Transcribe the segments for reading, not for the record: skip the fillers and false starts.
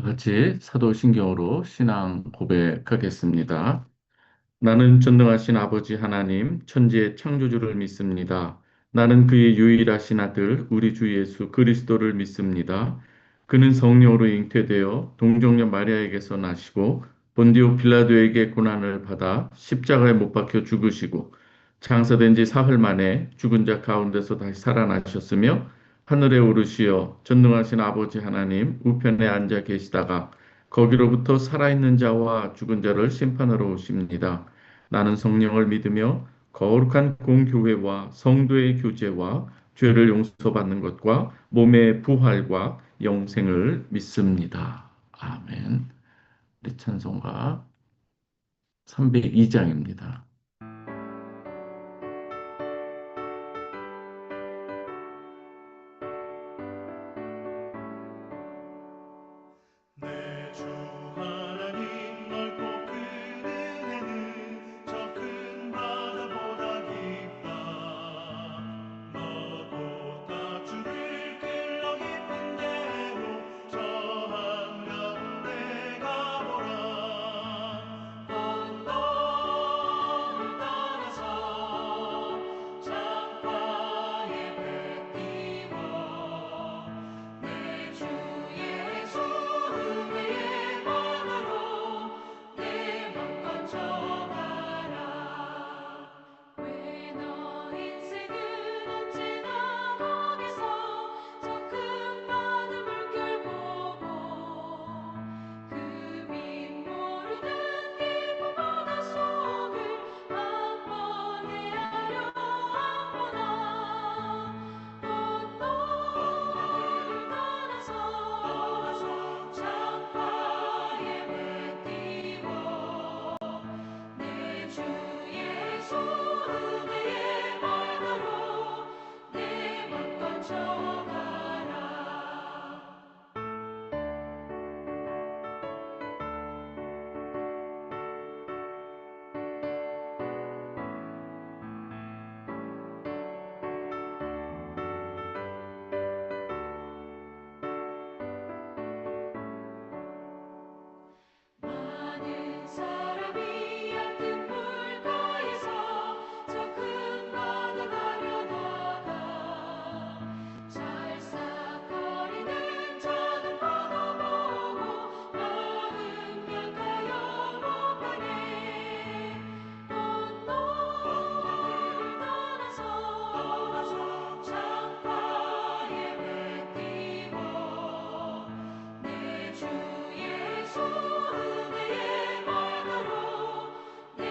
다 같이 사도신경으로 신앙 고백하겠습니다. 나는 전능하신 아버지 하나님, 천지의 창조주를 믿습니다. 나는 그의 유일하신 아들, 우리 주 예수 그리스도를 믿습니다. 그는 성령으로 잉태되어 동정녀 마리아에게서 나시고 본디오 빌라도에게 고난을 받아 십자가에 못 박혀 죽으시고 장사된 지 사흘 만에 죽은 자 가운데서 다시 살아나셨으며 하늘에 오르시어 전능하신 아버지 하나님 우편에 앉아 계시다가 거기로부터 살아있는 자와 죽은 자를 심판하러 오십니다. 나는 성령을 믿으며 거룩한 공교회와 성도의 교제와 죄를 용서받는 것과 몸의 부활과 영생을 믿습니다. 아멘. 우리 찬송가 302장입니다. 내 주 하나님 넓고 큰 은혜는 저 큰 바다보다 깊다. 너도 다 주를 길러 깊은 대로 저 한가운데 가보라. 언덕을 따라서 창가에 배 띄워 내 주 예수 은혜의 만으로 내 맘껏 전하라. 왜 너 인생은 언제나 거기서 저 큰 많은 물결 보고 그 밑 모르는 깊은 바다 속을 한번 헤아려 보나. 언덕을 떠나서 창가에 물 띄워 내 주 예수 은혜의 말대로 내 맘껏 전하라. 많은 사람이 얕은 물가에서 저 큰 바다 가려다가 찰싹거리는 작은 파도 보고 마음 약하여 못 가네. 언덕을 떠나서 창가에 물 띄워 내 주 예수 은혜의 말대로 내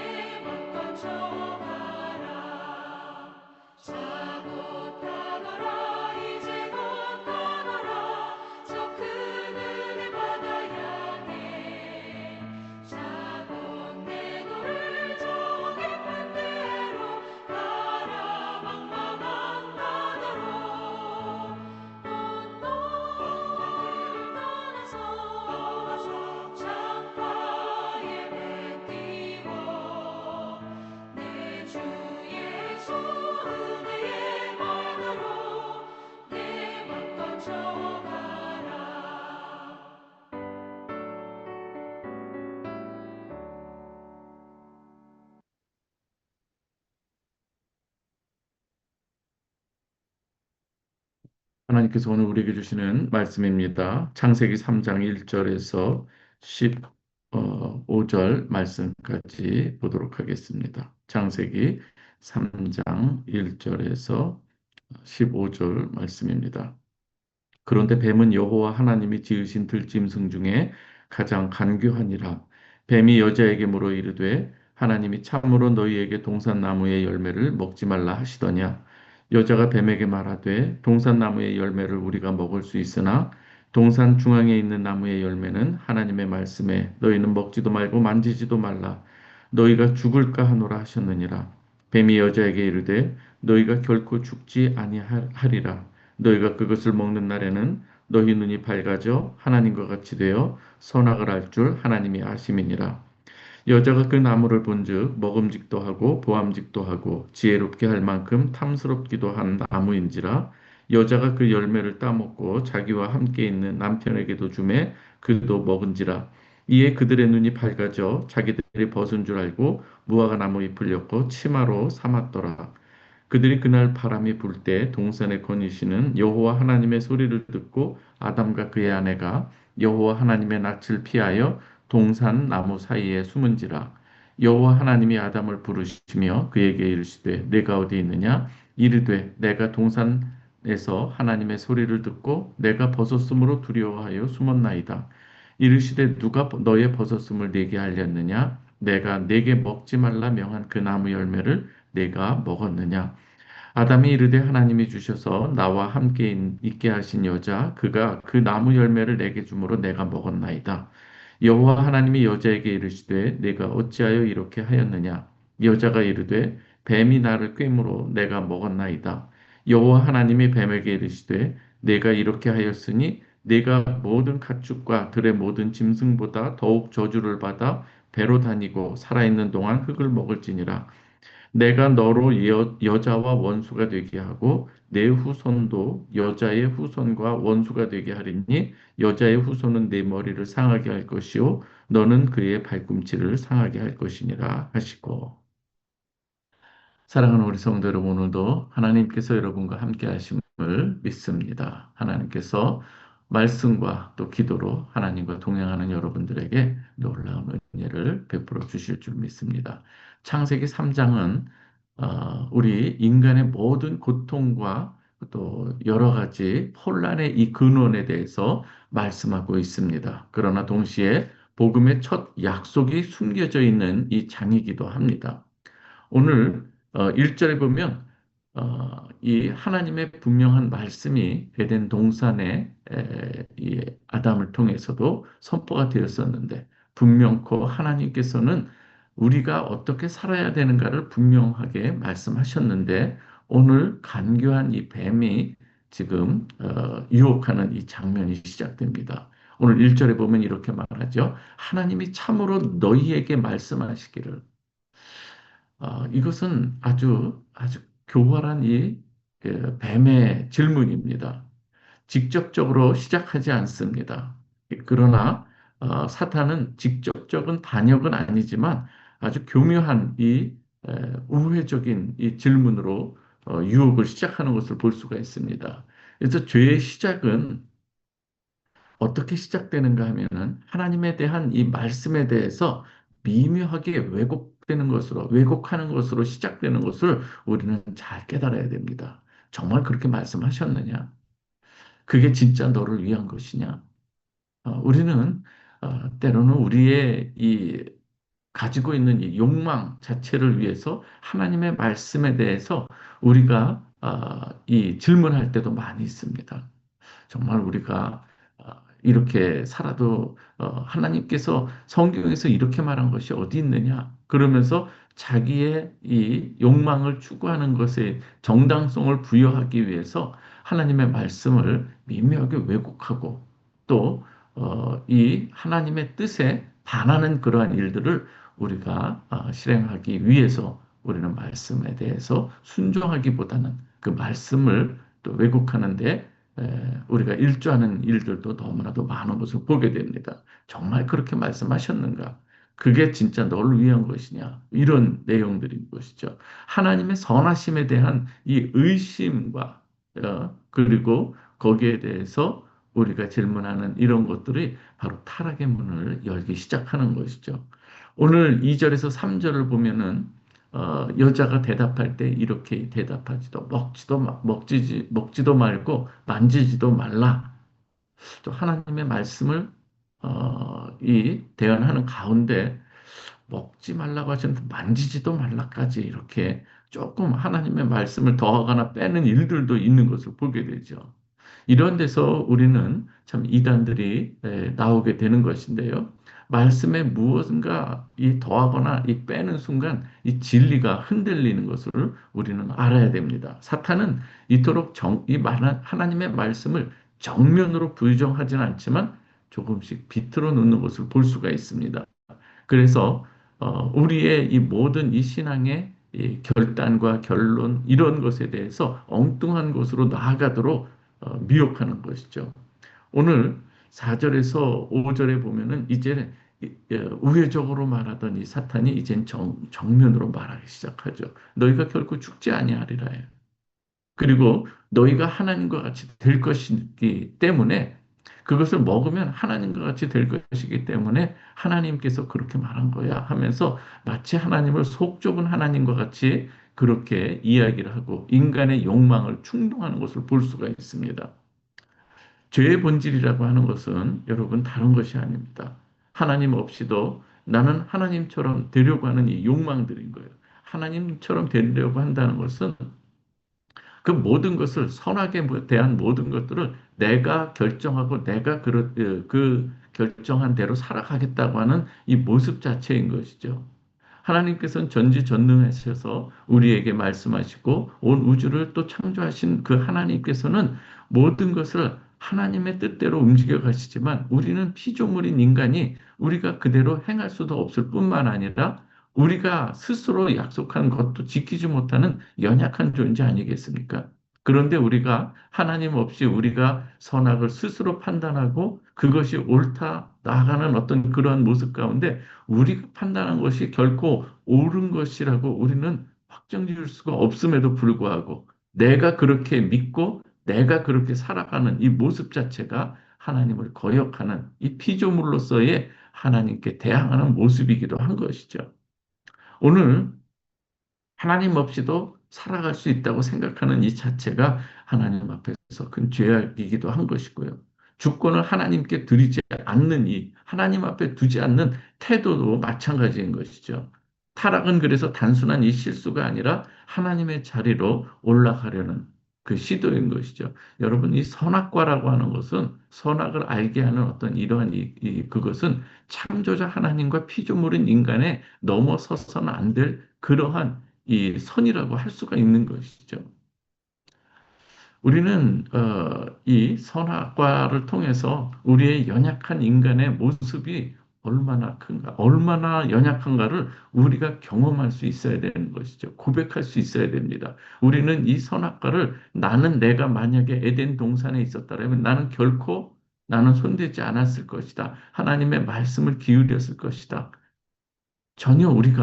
맘껏 전하라. 자고 타거라 이제 곧 가거라 저 큰 은혜 바다 향해. 자고 내 너를 저 깊은 데로 가라 망망한 바다로. 언덕을 떠나서 창가에 물 띄워 내 주 예수 은혜의 말대로 내 맘껏 전하라. 하나님께서 오늘 우리에게 주시는 말씀입니다. 창세기 3장 1절에서 15절 말씀까지 보도록 하겠습니다. 창세기 3장 1절에서 15절 말씀입니다. 그런데 뱀은 여호와 하나님이 지으신 들짐승 중에 가장 간교하니라. 뱀이 여자에게 물어 이르되 하나님이 참으로 너희에게 동산나무의 열매를 먹지 말라 하시더냐. 여자가 뱀에게 말하되 동산나무의 열매를 우리가 먹을 수 있으나 동산 중앙에 있는 나무의 열매는 하나님의 말씀에 너희는 먹지도 말고 만지지도 말라. 너희가 죽을까 하노라 하셨느니라. 뱀이 여자에게 이르되 너희가 결코 죽지 아니하리라. 너희가 그것을 먹는 날에는 너희 눈이 밝아져 하나님과 같이 되어 선악을 알 줄 하나님이 아심이니라. 여자가 그 나무를 본즉 먹음직도 하고 보암직도 하고 지혜롭게 할 만큼 탐스럽기도 한 나무인지라. 여자가 그 열매를 따먹고 자기와 함께 있는 남편에게도 주매 그도 먹은지라. 이에 그들의 눈이 밝아져 자기들이 벗은 줄 알고 무화과 나무 잎을 엮고 치마로 삼았더라. 그들이 그날 바람이 불 때 동산에 거니시는 여호와 하나님의 소리를 듣고 아담과 그의 아내가 여호와 하나님의 낯을 피하여 동산 나무 사이에 숨은지라. 여호와 하나님이 아담을 부르시며 그에게 이르시되 내가 어디 있느냐. 이르되 내가 동산에서 하나님의 소리를 듣고 내가 벗었으므로 두려워하여 숨었나이다. 이르시되 누가 너의 벗었음을 내게 알렸느냐. 내가 내게 먹지 말라 명한 그 나무 열매를 내가 먹었느냐. 아담이 이르되 하나님이 주셔서 나와 함께 있게 하신 여자 그가 그 나무 열매를 내게 주므로 내가 먹었나이다. 여호와 하나님이 여자에게 이르시되 내가 어찌하여 이렇게 하였느냐. 여자가 이르되 뱀이 나를 꿰므로 내가 먹었나이다. 여호와 하나님이 뱀에게 이르시되 내가 이렇게 하였으니 내가 모든 가축과 들의 모든 짐승보다 더욱 저주를 받아 배로 다니고 살아있는 동안 흙을 먹을지니라. 내가 너로 여자와 원수가 되게 하고 내 후손도 여자의 후손과 원수가 되게 하리니 여자의 후손은 내 머리를 상하게 할 것이요 너는 그의 발꿈치를 상하게 할 것이니라 하시고. 사랑하는 우리 성도 여러분, 오늘도 하나님께서 여러분과 함께 하심을 믿습니다. 하나님께서 말씀과 또 기도로 하나님과 동행하는 여러분들에게 놀라운 은혜를 베풀어 주실 줄 믿습니다. 창세기 3장은 우리 인간의 모든 고통과 또 여러 가지 혼란의 이 근원에 대해서 말씀하고 있습니다. 그러나 동시에 복음의 첫 약속이 숨겨져 있는 이 장이기도 합니다. 오늘 1절에 보면 이 하나님의 분명한 말씀이 에덴 동산에 이 아담을 통해서도 선포가 되었었는데 분명코 하나님께서는 우리가 어떻게 살아야 되는가를 분명하게 말씀하셨는데 오늘 간교한 이 뱀이 지금 유혹하는 이 장면이 시작됩니다. 오늘 1절에 보면 이렇게 말하죠. 하나님이 참으로 너희에게 말씀하시기를. 이것은 아주 교활한 이 뱀의 질문입니다. 직접적으로 시작하지 않습니다. 그러나 사탄은 직접적인 반역은 아니지만 아주 교묘한 우회적인 이 질문으로 유혹을 시작하는 것을 볼 수가 있습니다. 그래서 죄의 시작은 어떻게 시작되는가 하면은 하나님에 대한 이 말씀에 대해서 미묘하게 왜곡하는 것으로 시작되는 것을 우리는 잘 깨달아야 됩니다. 정말 그렇게 말씀하셨느냐? 그게 진짜 너를 위한 것이냐? 우리는 때로는 우리의 이 가지고 있는 이 욕망 자체를 위해서 하나님의 말씀에 대해서 우리가 이 질문할 때도 많이 있습니다. 정말 우리가 이렇게 살아도 하나님께서 성경에서 이렇게 말한 것이 어디 있느냐? 그러면서 자기의 이 욕망을 추구하는 것에 정당성을 부여하기 위해서 하나님의 말씀을 미묘하게 왜곡하고 또 이 하나님의 뜻에 반하는 그러한 일들을 우리가 실행하기 위해서 우리는 말씀에 대해서 순종하기보다는 그 말씀을 또 왜곡하는데 우리가 일조하는 일들도 너무나도 많은 것을 보게 됩니다. 정말 그렇게 말씀하셨는가? 그게 진짜 너를 위한 것이냐? 이런 내용들인 것이죠. 하나님의 선하심에 대한 이 의심과 그리고 거기에 대해서 우리가 질문하는 이런 것들이 바로 타락의 문을 열기 시작하는 것이죠. 오늘 2절에서 3절을 보면은 여자가 대답할 때 이렇게 대답하지도 먹지도 말고 만지지도 말라. 또 하나님의 말씀을 이 대언하는 가운데 먹지 말라고 하시는 만지지도 말라까지 이렇게 조금 하나님의 말씀을 더하거나 빼는 일들도 있는 것을 보게 되죠. 이런 데서 우리는 참 이단들이 나오게 되는 것인데요. 말씀에 무엇인가 이 더하거나 이 빼는 순간 이 진리가 흔들리는 것을 우리는 알아야 됩니다. 사탄은 이토록 하나님의 말씀을 정면으로 부정하지는 않지만 조금씩 비틀어 놓는 것을 볼 수가 있습니다. 그래서 우리의 이 모든 이 신앙의 이 결단과 결론 이런 것에 대해서 엉뚱한 것으로 나아가도록 미혹하는 것이죠. 오늘 4절에서 5절에 보면은 이제 우회적으로 말하던 이 사탄이 이젠 정면으로 말하기 시작하죠. 너희가 결코 죽지 아니하리라 해요. 그리고 너희가 하나님과 같이 될 것이기 때문에 그것을 먹으면 하나님과 같이 될 것이기 때문에 하나님께서 그렇게 말한 거야 하면서 마치 하나님을 속 좁은 하나님과 같이 그렇게 이야기를 하고 인간의 욕망을 충동하는 것을 볼 수가 있습니다. 죄의 본질이라고 하는 것은 여러분 다른 것이 아닙니다. 하나님 없이도 나는 하나님처럼 되려고 하는 이 욕망들인 거예요. 하나님처럼 되려고 한다는 것은 그 모든 것을 선하게 대한 모든 것들을 내가 결정하고 내가 그 결정한 대로 살아가겠다고 하는 이 모습 자체인 것이죠. 하나님께서는 전지전능하셔서 우리에게 말씀하시고 온 우주를 또 창조하신 그 하나님께서는 모든 것을 하나님의 뜻대로 움직여 가시지만 우리는 피조물인 인간이 우리가 그대로 행할 수도 없을 뿐만 아니라 우리가 스스로 약속한 것도 지키지 못하는 연약한 존재 아니겠습니까? 그런데 우리가 하나님 없이 우리가 선악을 스스로 판단하고 그것이 옳다 나아가는 어떤 그러한 모습 가운데 우리가 판단한 것이 결코 옳은 것이라고 우리는 확정 지을 수가 없음에도 불구하고 내가 그렇게 믿고 내가 그렇게 살아가는 이 모습 자체가 하나님을 거역하는 이 피조물로서의 하나님께 대항하는 모습이기도 한 것이죠. 오늘 하나님 없이도 살아갈 수 있다고 생각하는 이 자체가 하나님 앞에서 큰 죄악이기도 한 것이고요. 주권을 하나님께 드리지 않는 이 하나님 앞에 두지 않는 태도도 마찬가지인 것이죠. 타락은 그래서 단순한 이 실수가 아니라 하나님의 자리로 올라가려는 그 시도인 것이죠. 여러분, 이 선악과라고 하는 것은 선악을 알게 하는 어떤 이러한 그것은 창조자 하나님과 피조물인 인간에 넘어서서는 안 될 그러한 이 선이라고 할 수가 있는 것이죠. 우리는 이 선악과를 통해서 우리의 연약한 인간의 모습이 얼마나 큰가, 얼마나 연약한가를 우리가 경험할 수 있어야 되는 것이죠. 고백할 수 있어야 됩니다. 우리는 이 선악과를 나는 내가 만약에 에덴 동산에 있었다면 나는 손대지 않았을 것이다. 하나님의 말씀을 기울였을 것이다. 전혀 우리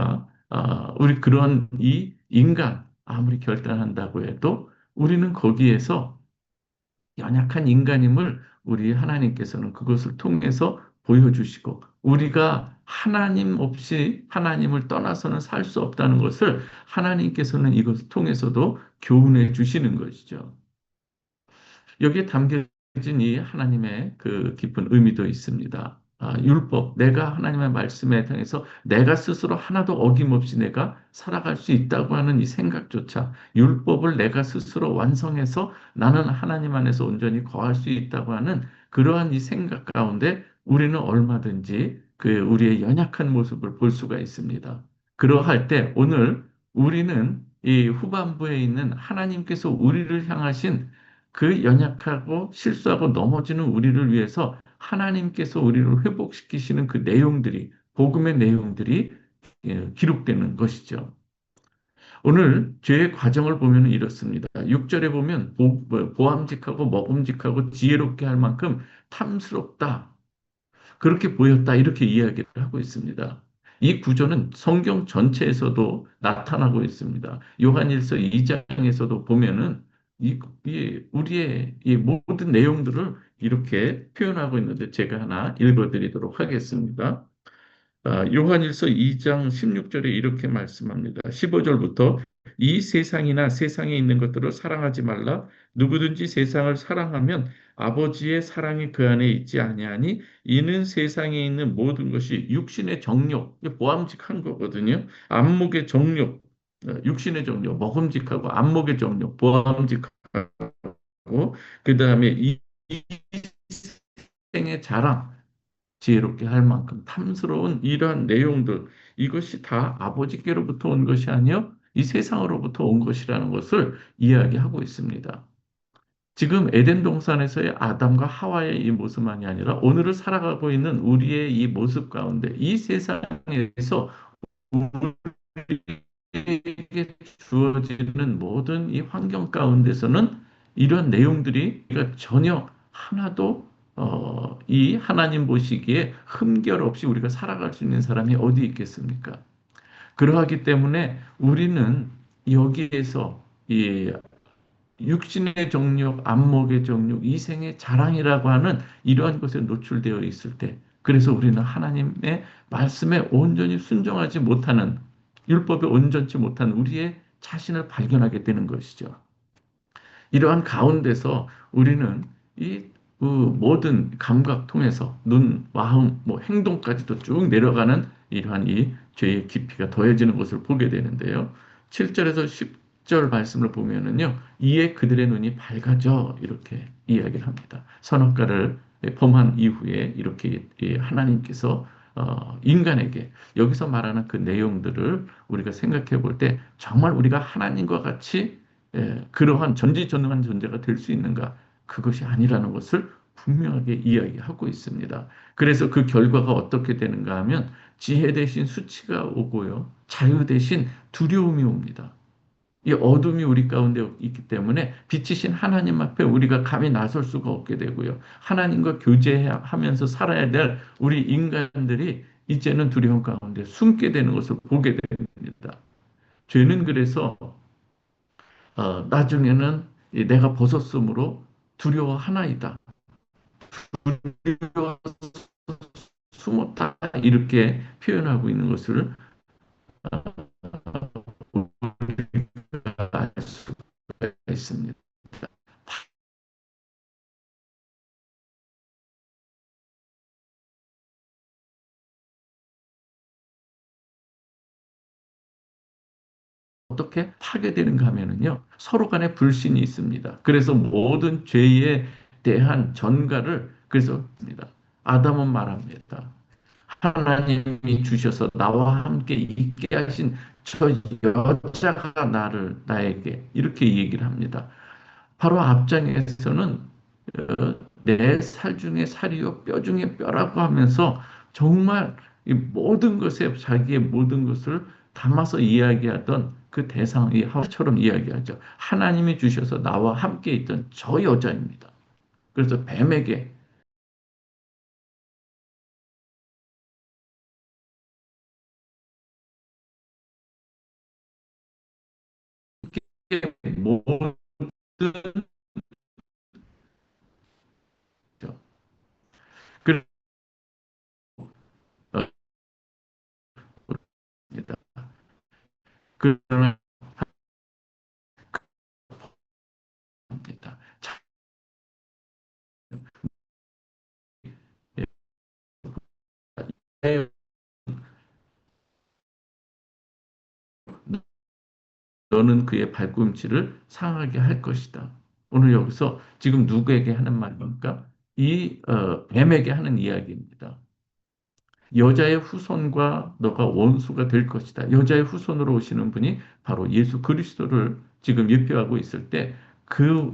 그런 이 인간 아무리 결단한다고 해도 우리는 거기에서 연약한 인간임을 우리 하나님께서는 그것을 통해서 보여주시고 우리가 하나님 없이 하나님을 떠나서는 살 수 없다는 것을 하나님께서는 이것을 통해서도 교훈해 주시는 것이죠. 여기에 담겨진 이 하나님의 그 깊은 의미도 있습니다. 율법, 내가 하나님의 말씀에 대해서 내가 스스로 하나도 어김없이 내가 살아갈 수 있다고 하는 이 생각조차 율법을 내가 스스로 완성해서 나는 하나님 안에서 온전히 거할 수 있다고 하는 그러한 이 생각 가운데 우리는 얼마든지 그 우리의 연약한 모습을 볼 수가 있습니다. 그러할 때 오늘 우리는 이 후반부에 있는 하나님께서 우리를 향하신 그 연약하고 실수하고 넘어지는 우리를 위해서 하나님께서 우리를 회복시키시는 그 내용들이, 복음의 내용들이 기록되는 것이죠. 오늘 죄의 과정을 보면 이렇습니다. 6절에 보면 보암직하고 먹음직하고 지혜롭게 할 만큼 탐스럽다. 그렇게 보였다. 이렇게 이야기를 하고 있습니다. 이 구조는 성경 전체에서도 나타나고 있습니다. 요한일서 2장에서도 보면은 우리의 이 모든 내용들을 이렇게 표현하고 있는데 제가 하나 읽어드리도록 하겠습니다. 요한일서 2장 16절에 이렇게 말씀합니다. 15절부터 이 세상이나 세상에 있는 것들을 사랑하지 말라. 누구든지 세상을 사랑하면 아버지의 사랑이 그 안에 있지 아니하니 이는 세상에 있는 모든 것이 육신의 정욕, 이게 보암직한 거거든요. 안목의 정욕, 육신의 정욕, 먹음직하고 안목의 정욕, 보암직하고 그 다음에 이 생의 자랑, 지혜롭게 할 만큼 탐스러운 이러한 내용들, 이것이 다 아버지께로부터 온 것이 아니요 이 세상으로부터 온 것이라는 것을 이야기하고 있습니다. 지금 에덴 동산에서의 아담과 하와의 이 모습만이 아니라 오늘을 살아가고 있는 우리의 이 모습 가운데 이 세상에서 우리에게 주어지는 모든 이 환경 가운데서는 이런 내용들이 우리가 전혀 하나도 이 하나님 보시기에 흠결 없이 우리가 살아갈 수 있는 사람이 어디 있겠습니까? 그러하기 때문에 우리는 여기에서 이 육신의 정욕, 안목의 정욕, 이생의 자랑이라고 하는 이러한 것에 노출되어 있을 때, 그래서 우리는 하나님의 말씀에 온전히 순종하지 못하는, 율법에 온전치 못한 우리의 자신을 발견하게 되는 것이죠. 이러한 가운데서 우리는 그 모든 감각 통해서 눈, 마음, 뭐 행동까지도 쭉 내려가는 이러한 이 죄의 깊이가 더해지는 것을 보게 되는데요. 7절에서 10절 말씀을 보면은요, 이에 그들의 눈이 밝아져 이렇게 이야기를 합니다. 선악과를 범한 이후에 이렇게 이 하나님께서 인간에게 여기서 말하는 그 내용들을 우리가 생각해 볼 때 정말 우리가 하나님과 같이 그러한 전지전능한 존재가 될 수 있는가? 그것이 아니라는 것을 분명하게 이야기하고 있습니다. 그래서 그 결과가 어떻게 되는가 하면 지혜 대신 수치가 오고요. 자유 대신 두려움이 옵니다. 이 어둠이 우리 가운데 있기 때문에 빛이신 하나님 앞에 우리가 감히 나설 수가 없게 되고요. 하나님과 교제하면서 살아야 될 우리 인간들이 이제는 두려움 가운데 숨게 되는 것을 보게 됩니다. 죄는 그래서 나중에는 내가 벗었으므로 두려워하나이다. 두려워 숨었다. 이렇게 표현하고 있는 것을 알 수가 있습니다. 어떻게 파괴되는가 하면은요, 서로 간에 불신이 있습니다. 그래서 모든 죄에 대한 전가를 그래서 합니다. 아담은 말합니다. 하나님이 주셔서 나와 함께 있게 하신 저 여자가 나에게 이렇게 얘기를 합니다. 바로 앞장에서는 내 살 중에 살이요 뼈 중에 뼈라고 하면서 정말 이 모든 것에 자기의 모든 것을 담아서 이야기하던 그 대상이 하와처럼 이야기하죠. 하나님이 주셔서 나와 함께 있던 저 여자입니다. 그래서 뱀에게 모든 그러나 합니다. 너는 그의 발꿈치를 상하게 할 것이다. 오늘 여기서 지금 누구에게 하는 말입니까? 이 뱀에게 하는 이야기입니다. 여자의 후손과 너가 원수가 될 것이다. 여자의 후손으로 오시는 분이 바로 예수 그리스도를 지금 예표하고 있을 때 그,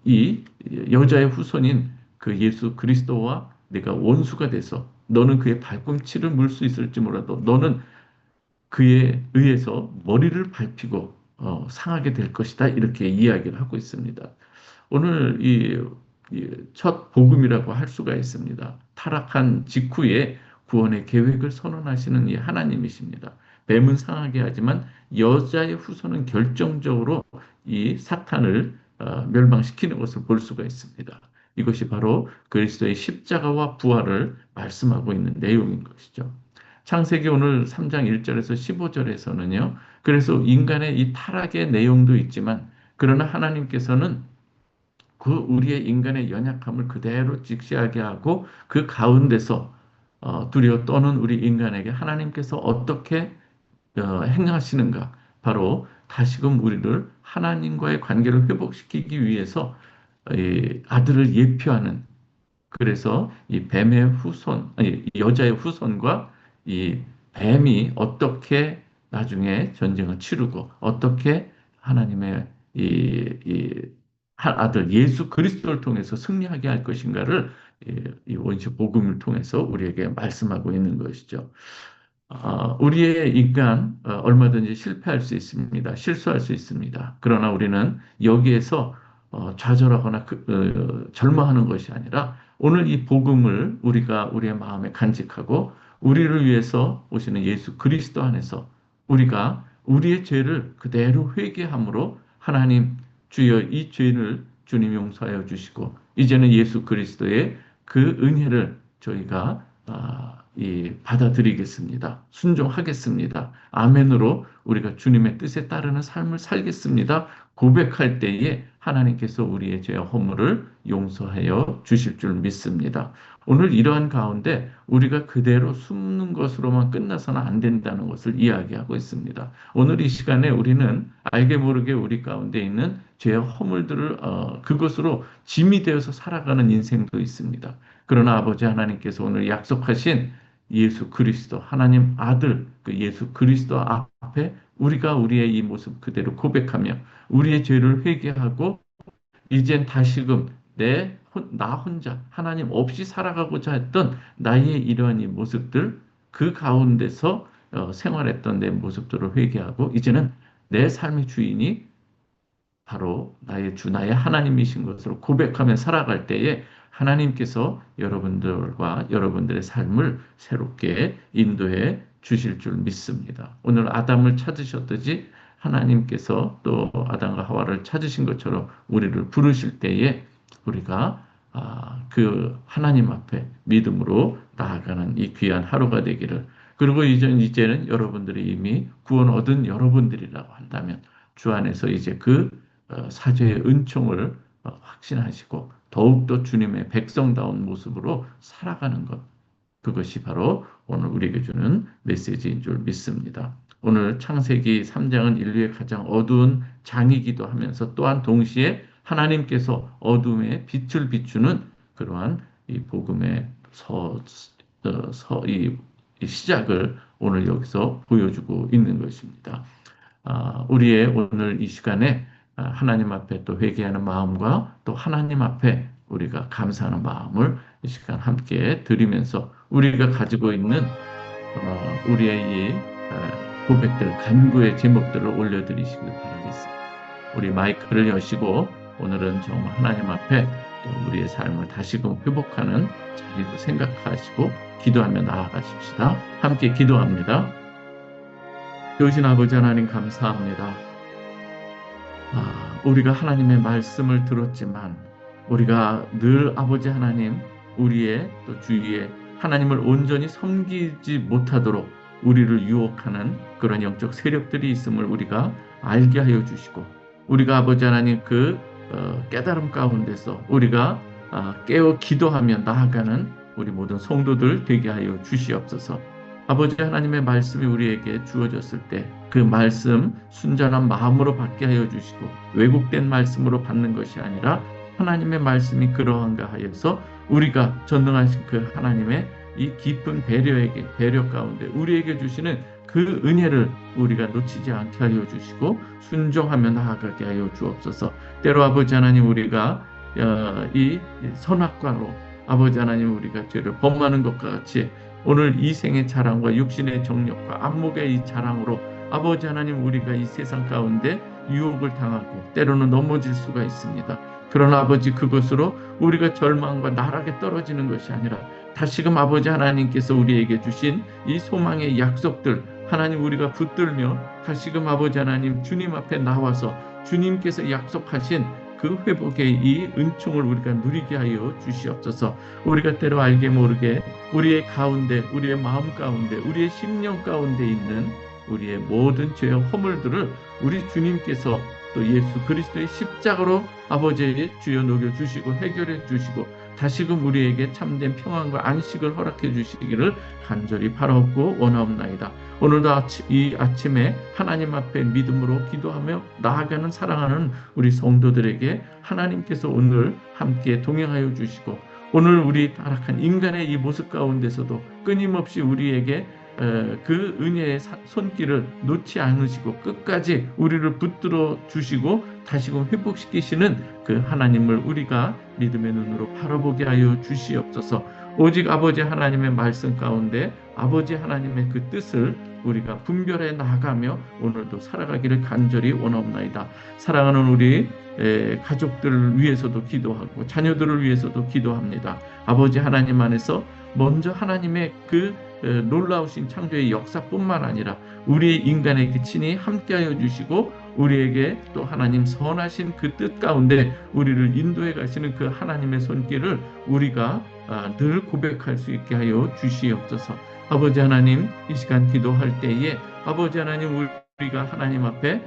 이 여자의 후손인 그 예수 그리스도와 내가 원수가 돼서 너는 그의 발꿈치를 물 수 있을지 몰라도 너는 그에 의해서 머리를 밟히고 상하게 될 것이다. 이렇게 이야기를 하고 있습니다. 오늘 이첫 복음이라고 할 수가 있습니다. 타락한 직후에 구원의 계획을 선언하시는 이 하나님이십니다. 뱀은 상하게 하지만 여자의 후손은 결정적으로 이 사탄을 멸망시키는 것을 볼 수가 있습니다. 이것이 바로 그리스도의 십자가와 부활을 말씀하고 있는 내용인 것이죠. 창세기 오늘 3장 1절에서 15절에서는요. 그래서 인간의 이 타락의 내용도 있지만 그러나 하나님께서는 그 우리의 인간의 연약함을 그대로 직시하게 하고 그 가운데서 두려워 떠는 우리 인간에게 하나님께서 어떻게 행하시는가? 바로 다시금 우리를 하나님과의 관계를 회복시키기 위해서 이 아들을 예표하는 그래서 이 뱀의 후손, 아니, 이 여자의 후손과 이 뱀이 어떻게 나중에 전쟁을 치르고 어떻게 하나님의 한 아들 예수 그리스도를 통해서 승리하게 할 것인가를 이 원시 복음을 통해서 우리에게 말씀하고 있는 것이죠. 우리의 인간 얼마든지 실패할 수 있습니다. 실수할 수 있습니다. 그러나 우리는 여기에서 좌절하거나 절망하는 것이 아니라 오늘 이 복음을 우리가 우리의 마음에 간직하고 우리를 위해서 오시는 예수 그리스도 안에서 우리가 우리의 죄를 그대로 회개함으로 하나님 주여 이 죄를 주님 용서하여 주시고 이제는 예수 그리스도의 그 은혜를 저희가 받아들이겠습니다. 순종하겠습니다. 아멘으로 우리가 주님의 뜻에 따르는 삶을 살겠습니다. 고백할 때에 하나님께서 우리의 죄와 허물을 용서하여 주실 줄 믿습니다. 오늘 이러한 가운데 우리가 그대로 숨는 것으로만 끝나서는 안 된다는 것을 이야기하고 있습니다. 오늘 이 시간에 우리는 알게 모르게 우리 가운데 있는 죄와 허물들을 그것으로 짐이 되어서 살아가는 인생도 있습니다. 그러나 아버지 하나님께서 오늘 약속하신 예수 그리스도 하나님 아들 그 예수 그리스도 앞에 우리가 우리의 이 모습 그대로 고백하며 우리의 죄를 회개하고 이젠 다시금 나 혼자 하나님 없이 살아가고자 했던 나의 이러한 이 모습들 그 가운데서 생활했던 내 모습들을 회개하고 이제는 내 삶의 주인이 바로 나의 주, 나의 하나님이신 것으로 고백하며 살아갈 때에 하나님께서 여러분들과 여러분들의 삶을 새롭게 인도해 주실 줄 믿습니다. 오늘 아담을 찾으셨듯이 하나님께서 또 아담과 하와를 찾으신 것처럼 우리를 부르실 때에 우리가 그 하나님 앞에 믿음으로 나아가는 이 귀한 하루가 되기를 그리고 이제는 여러분들이 이미 구원 얻은 여러분들이라고 한다면 주 안에서 이제 그 사죄의 은총을 확신하시고 더욱더 주님의 백성다운 모습으로 살아가는 것. 그것이 바로 오늘 우리에게 주는 메시지인 줄 믿습니다. 오늘 창세기 3장은 인류의 가장 어두운 장이기도 하면서 또한 동시에 하나님께서 어둠에 빛을 비추는 그러한 이 복음의 이 시작을 오늘 여기서 보여주고 있는 것입니다. 우리의 오늘 이 시간에 하나님 앞에 또 회개하는 마음과 또 하나님 앞에 우리가 감사하는 마음을 이 시간 함께 드리면서 우리가 가지고 있는 우리의 이 고백들, 간구의 제목들을 올려드리시길 바라겠습니다. 우리 마이크를 여시고 오늘은 정말 하나님 앞에 또 우리의 삶을 다시금 회복하는 자리로 생각하시고 기도하며 나아가십시다. 함께 기도합니다. 좋으신 아버지 하나님 감사합니다. 우리가 하나님의 말씀을 들었지만 우리가 늘 아버지 하나님 우리의 또 주위에 하나님을 온전히 섬기지 못하도록 우리를 유혹하는 그런 영적 세력들이 있음을 우리가 알게 하여 주시고 우리가 아버지 하나님 그 깨달음 가운데서 우리가 깨어 기도하며 나아가는 우리 모든 성도들 되게 하여 주시옵소서. 아버지 하나님의 말씀이 우리에게 주어졌을 때 그 말씀 순전한 마음으로 받게 하여 주시고 왜곡된 말씀으로 받는 것이 아니라 하나님의 말씀이 그러한가 하여서 우리가 전능하신 그 하나님의 이 깊은 배려 가운데 우리에게 주시는 그 은혜를 우리가 놓치지 않게 하여 주시고 순종하며 나아가게 하여 주옵소서. 때로 아버지 하나님 우리가 이 선악과로 아버지 하나님 우리가 죄를 범하는 것과 같이 오늘 이 생의 자랑과 육신의 정욕과 안목의 이 자랑으로 아버지 하나님 우리가 이 세상 가운데 유혹을 당하고 때로는 넘어질 수가 있습니다. 그러나 아버지 그것으로 우리가 절망과 나락에 떨어지는 것이 아니라 다시금 아버지 하나님께서 우리에게 주신 이 소망의 약속들 하나님 우리가 붙들며 다시금 아버지 하나님 주님 앞에 나와서 주님께서 약속하신 그 회복의 이 은총을 우리가 누리게 하여 주시옵소서. 우리가 때로 알게 모르게 우리의 가운데 우리의 마음 가운데 우리의 심령 가운데 있는 우리의 모든 죄와 허물들을 우리 주님께서 또 예수 그리스도의 십자가로 아버지의 주여 녹여주시고 해결해 주시고 다시금 우리에게 참된 평안과 안식을 허락해 주시기를 간절히 바라옵고 원하옵나이다. 오늘도 이 아침에 하나님 앞에 믿음으로 기도하며 나아가는 사랑하는 우리 성도들에게 하나님께서 오늘 함께 동행하여 주시고 오늘 우리 타락한 인간의 이 모습 가운데서도 끊임없이 우리에게 그 은혜의 손길을 놓지 않으시고 끝까지 우리를 붙들어 주시고 다시금 회복시키시는 그 하나님을 우리가 믿음의 눈으로 바라보게 하여 주시옵소서. 오직 아버지 하나님의 말씀 가운데 아버지 하나님의 그 뜻을 우리가 분별해 나가며 오늘도 살아가기를 간절히 원하옵나이다. 사랑하는 우리 가족들을 위해서도 기도하고 자녀들을 위해서도 기도합니다. 아버지 하나님 안에서 먼저 하나님의 그 놀라우신 창조의 역사뿐만 아니라 우리 인간에게 친히 함께하여 주시고 우리에게 또 하나님 선하신 그 뜻 가운데 우리를 인도해 가시는 그 하나님의 손길을 우리가 늘 고백할 수 있게 하여 주시옵소서. 아버지 하나님, 이 시간 기도할 때에 아버지 하나님, 우리가 하나님 앞에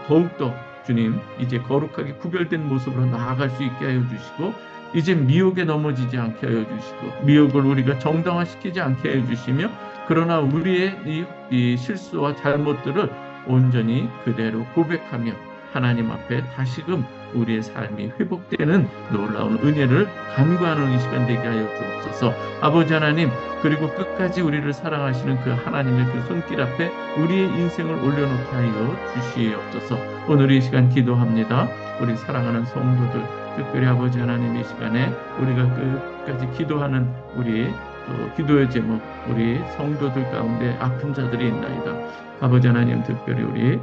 더욱더 주님 이제 거룩하게 구별된 모습으로 나아갈 수 있게 하여 주시고 이제 미혹에 넘어지지 않게 하여 주시고 미혹을 우리가 정당화시키지 않게 하여 주시며 그러나 우리의 이 실수와 잘못들을 온전히 그대로 고백하며 하나님 앞에 다시금 우리의 삶이 회복되는 놀라운 은혜를 간구하는 이 시간 되게 하여 주옵소서. 아버지 하나님, 그리고 끝까지 우리를 사랑하시는 그 하나님의 그 손길 앞에 우리의 인생을 올려놓게 하여 주시옵소서. 오늘 이 시간 기도합니다. 우리 사랑하는 성도들, 특별히 아버지 하나님 이 시간에 우리가 끝까지 기도하는 우리 또 기도의 제목, 우리 성도들 가운데 아픈 자들이 있나이다. 아버지 하나님, 특별히 우리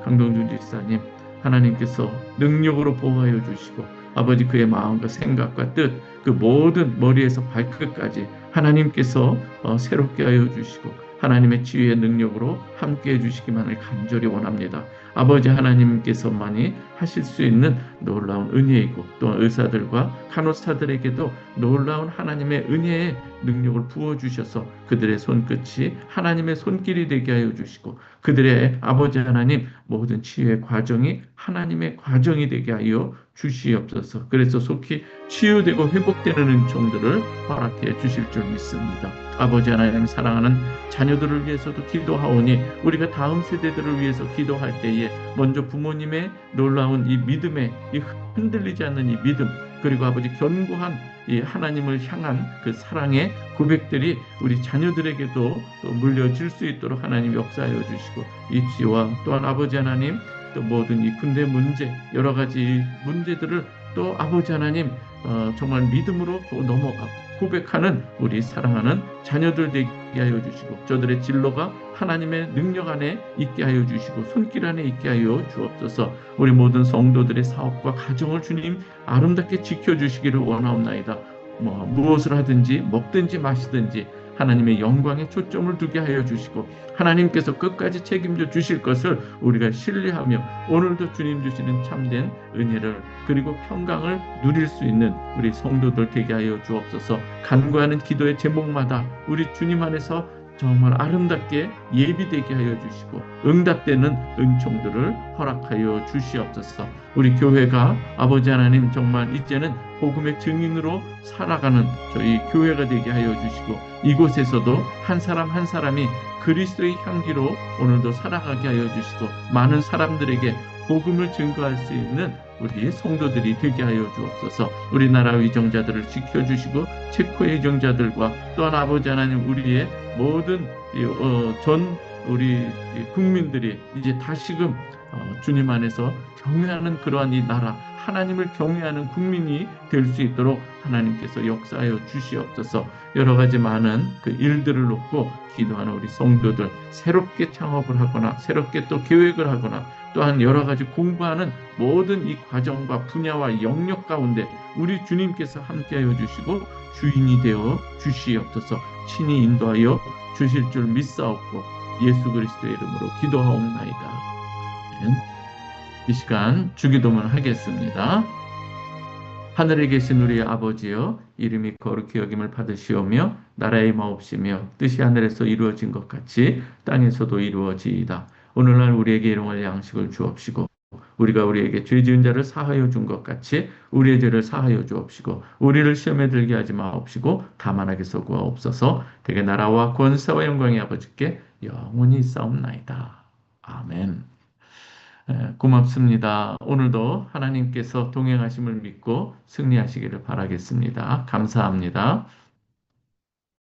강동준 집사님 하나님께서 능력으로 보호하여 주시고 아버지 그의 마음과 생각과 뜻 그 모든 머리에서 발끝까지 하나님께서 새롭게 하여 주시고 하나님의 치유의 능력으로 함께해 주시기만을 간절히 원합니다. 아버지 하나님께서만이 하실 수 있는 놀라운 은혜이고 또 의사들과 간호사들에게도 놀라운 하나님의 은혜의 능력을 부어주셔서 그들의 손끝이 하나님의 손길이 되게 하여 주시고 그들의 아버지 하나님 모든 치유의 과정이 하나님의 과정이 되게 하여 주시옵소서. 그래서 속히 치유되고 회복되는 은총들을 허락해 주실 줄 믿습니다. 아버지 하나님 사랑하는 자녀들을 위해서도 기도하오니 우리가 다음 세대들을 위해서 기도할 때에 먼저 부모님의 놀라운 이 믿음에 이 흔들리지 않는 이 믿음 그리고 아버지 견고한 이 하나님을 향한 그 사랑의 고백들이 우리 자녀들에게도 또 물려질 수 있도록 하나님 역사하여 주시고 입시와 또한 아버지 하나님 또 모든 이 군대 문제 여러 가지 문제들을 또 아버지 하나님 정말 믿음으로 넘어가고 고백하는 우리 사랑하는 자녀들 되게 하여 주시고 저들의 진로가 하나님의 능력 안에 있게 하여 주시고 손길 안에 있게 하여 주옵소서. 우리 모든 성도들의 사업과 가정을 주님 아름답게 지켜주시기를 원하옵나이다. 무엇을 하든지 먹든지 마시든지 하나님의 영광에 초점을 두게 하여 주시고 하나님께서 끝까지 책임져 주실 것을 우리가 신뢰하며 오늘도 주님 주시는 참된 은혜를 그리고 평강을 누릴 수 있는 우리 성도들 되게 하여 주옵소서. 간구하는 기도의 제목마다 우리 주님 안에서 정말 아름답게 예비되게 하여 주시고 응답되는 은총들을 허락하여 주시옵소서. 우리 교회가 아버지 하나님 정말 이제는 복음의 증인으로 살아가는 저희 교회가 되게 하여 주시고 이곳에서도 한 사람 한 사람이 그리스도의 향기로 오늘도 살아가게 하여 주시고 많은 사람들에게 복음을 증거할 수 있는 우리 성도들이 되게 하여 주옵소서. 우리나라 위정자들을 지켜주시고 체코의 위정자들과 또한 아버지 하나님 우리의 모든 전 우리 국민들이 이제 다시금 주님 안에서 경외하는 그러한 이 나라 하나님을 경외하는 국민이 될 수 있도록 하나님께서 역사하여 주시옵소서. 여러 가지 많은 그 일들을 놓고 기도하는 우리 성도들 새롭게 창업을 하거나 새롭게 또 계획을 하거나 또한 여러 가지 공부하는 모든 이 과정과 분야와 영역 가운데 우리 주님께서 함께하여 주시고 주인이 되어 주시옵소서. 친히 인도하여 주실 줄 믿사옵고 예수 그리스도의 이름으로 기도하옵나이다. 이 시간 주기도문 하겠습니다. 하늘에 계신 우리 아버지여 이름이 거룩히 여김을 받으시오며 나라의 마옵시며 뜻이 하늘에서 이루어진 것 같이 땅에서도 이루어지이다. 오늘날 우리에게 일용할 양식을 주옵시고 우리가 우리에게 죄 지은 자를 사하여 준 것 같이 우리의 죄를 사하여 주옵시고 우리를 시험에 들게 하지 마옵시고 다만 악에서 구하옵소서. 대개 나라와 권세와 영광이 아버지께 영원히 있사옵나이다. 아멘. 고맙습니다. 오늘도 하나님께서 동행하심을 믿고 승리하시기를 바라겠습니다. 감사합니다.